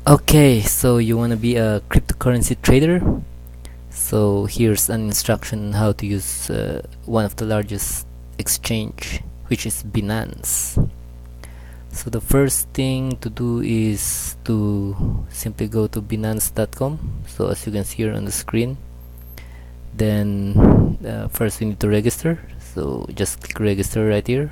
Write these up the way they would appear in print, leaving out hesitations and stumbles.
Okay, so you want to be a cryptocurrency trader? So here's an instruction on how to use one of the largest exchange, which is Binance. So the first thing to do is to simply go to binance.com. So as you can see here on the screen, then first we need to register. So just click register right here.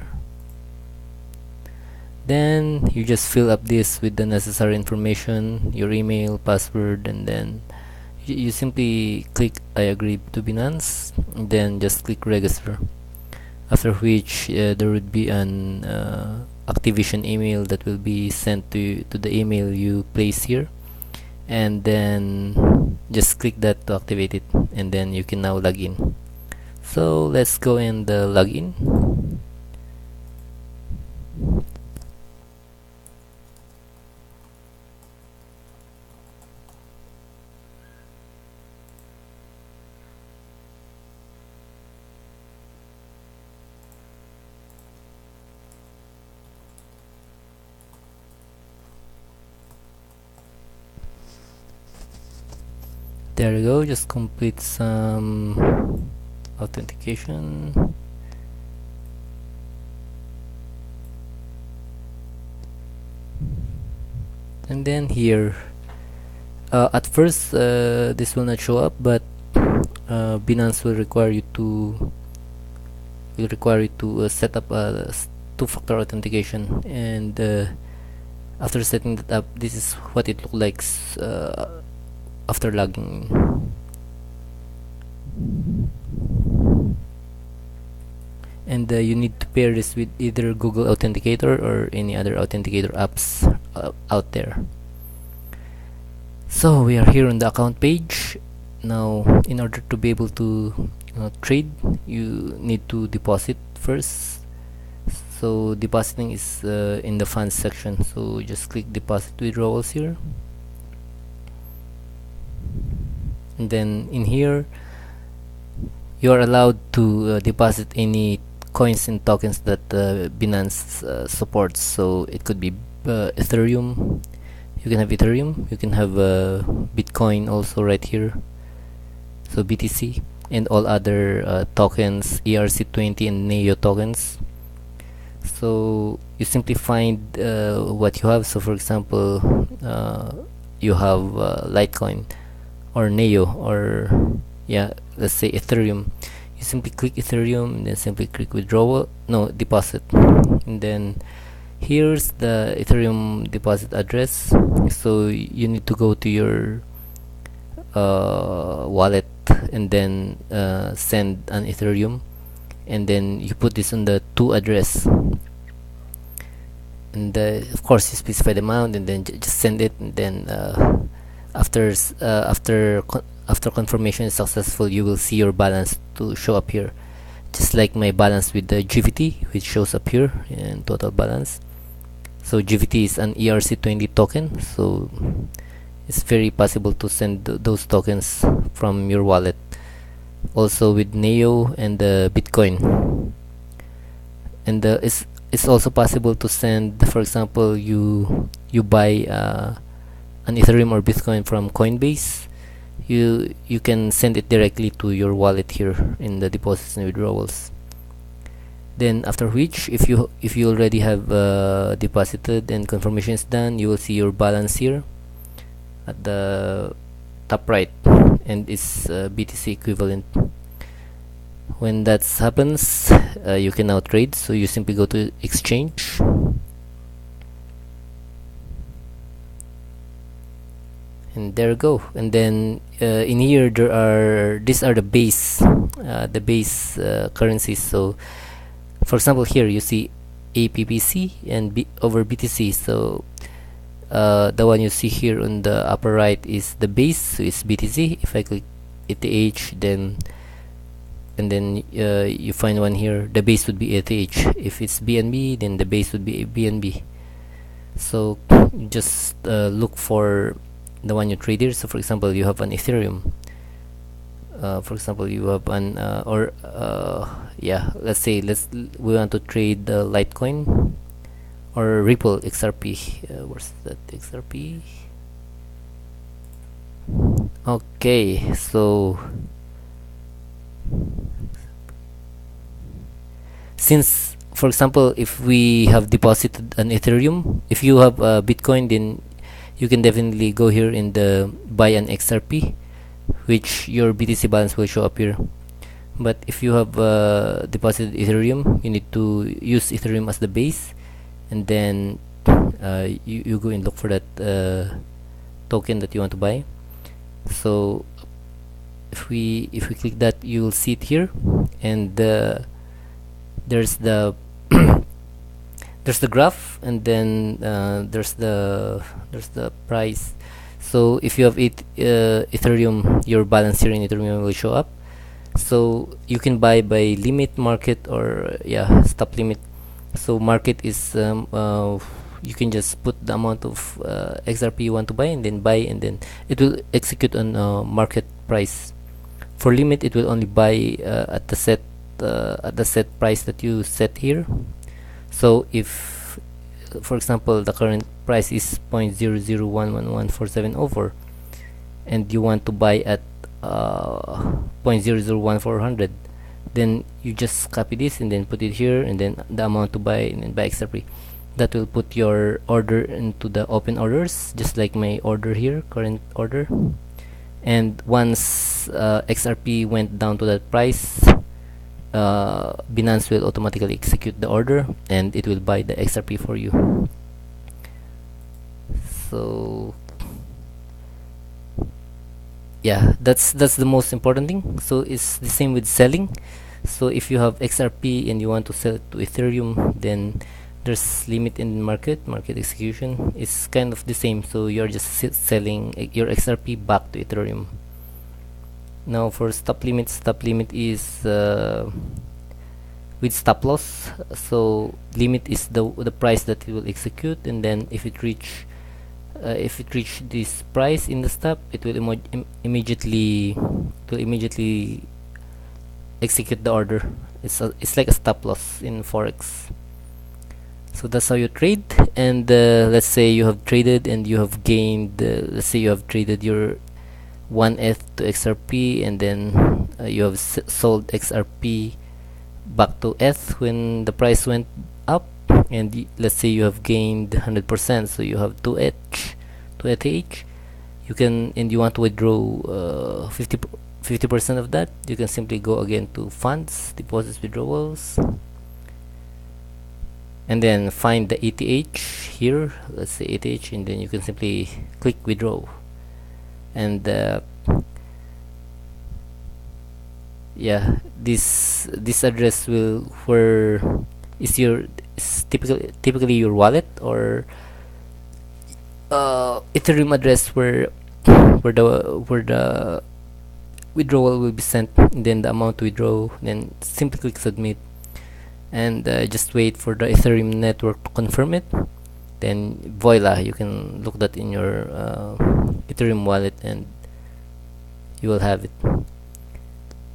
Then you just fill up this with the necessary information, your email, password, and then you simply click I agree to Binance, and then just click register. After which there would be an activation email that will be sent to the email you place here, and then just click that to activate it, and then you can now log in. So let's go and log in. There you go, just complete some authentication. And then here, at first this will not show up, but Binance will require you to set up a two-factor authentication, and after setting that up, this is what it looks like after logging in. And you need to pair this with either Google Authenticator or any other authenticator apps out there. So we are here on the account page. Now in order to be able to trade, you need to deposit first. So depositing is in the funds section, so just click deposit withdrawals here, and then in here you are allowed to deposit any coins and tokens that Binance supports. So it could be Ethereum. You can have Ethereum, you can have Bitcoin also right here, so BTC, and all other tokens, ERC20 and NEO tokens. So you simply find what you have. So for example, you have Litecoin or NEO, or let's say Ethereum. You simply click Ethereum and then simply click deposit, and then here's the Ethereum deposit address. So you need to go to your wallet and then send an Ethereum, and then you put this on the to address, and of course you specify the amount, and then just send it, and then after confirmation is successful, you will see your balance to show up here, just like my balance with the GVT, which shows up here in total balance. So GVT is an ERC20 token, so it's very possible to send those tokens from your wallet. Also with NEO and Bitcoin, and it's also possible to send, for example, you buy an Ethereum or Bitcoin from Coinbase, you can send it directly to your wallet here in the deposits and withdrawals. Then after which, if you already have deposited and confirmation is done, you will see your balance here at the top right, and it's BTC equivalent. When that happens, you can now trade. So you simply go to exchange, and there you go. And then in here these are the base currencies. So for example, here you see APPC and over BTC. So the one you see here on the upper right is the base, so it's BTC. If I click ETH, then you find one here, the base would be ETH. If it's BNB, then the base would be BNB. So just look for the one you trade here. So for example, you have an Ethereum, for example you have an let's say we want to trade the Litecoin or Ripple XRP. Where's that XRP? Okay, so since, for example, if we have deposited an Ethereum, if you have Bitcoin, then you can definitely go here in the buy an XRP, which your BTC balance will show up here. But if you have deposited Ethereum, you need to use Ethereum as the base, and then you go and look for that token that you want to buy. So if we click that, you will see it here, and there's the there's the graph, and then there's the price. So if you have Ethereum, your balance here in Ethereum will show up. So you can buy by limit, market, or yeah, stop limit. So market is you can just put the amount of XRP you want to buy, and then buy, and then it will execute on market price. For limit, it will only buy at the set price that you set here. So if, for example, the current price is 0.00111470, and you want to buy at 0.001400, then you just copy this and then put it here, and then the amount to buy, and then buy XRP. That will put your order into the open orders, just like my order here, current order. And once XRP went down to that price, Binance will automatically execute the order, and it will buy the XRP for you. So yeah, that's the most important thing. So it's the same with selling. So if you have XRP and you want to sell it to Ethereum, then there's limit in market execution. It's kind of the same. So you're just selling your XRP back to Ethereum. Now for stop limit is with stop loss. So limit is the price that it will execute, and then if it reach this price in the stop, it will immediately execute the order. It's like a stop loss in forex. So that's how you trade. And let's say you have traded and you have gained, let's say you have traded your 1 ETH to XRP, and then you have sold XRP back to ETH when the price went up, and let's say you have gained 100%, so you have 2 ETH each. You can, and you want to withdraw 50% of that, you can simply go again to funds, deposits, withdrawals, and then find the ETH here. Let's say ETH, and then you can simply click withdraw. And yeah, this address will is typically your wallet or Ethereum address where the withdrawal will be sent, and then the amount to withdraw. Then simply click submit, and just wait for the Ethereum network to confirm it. Then voila, you can look that in your Ethereum wallet, and you will have it.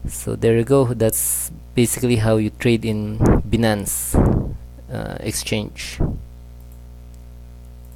So there you go. That's basically how you trade in Binance exchange.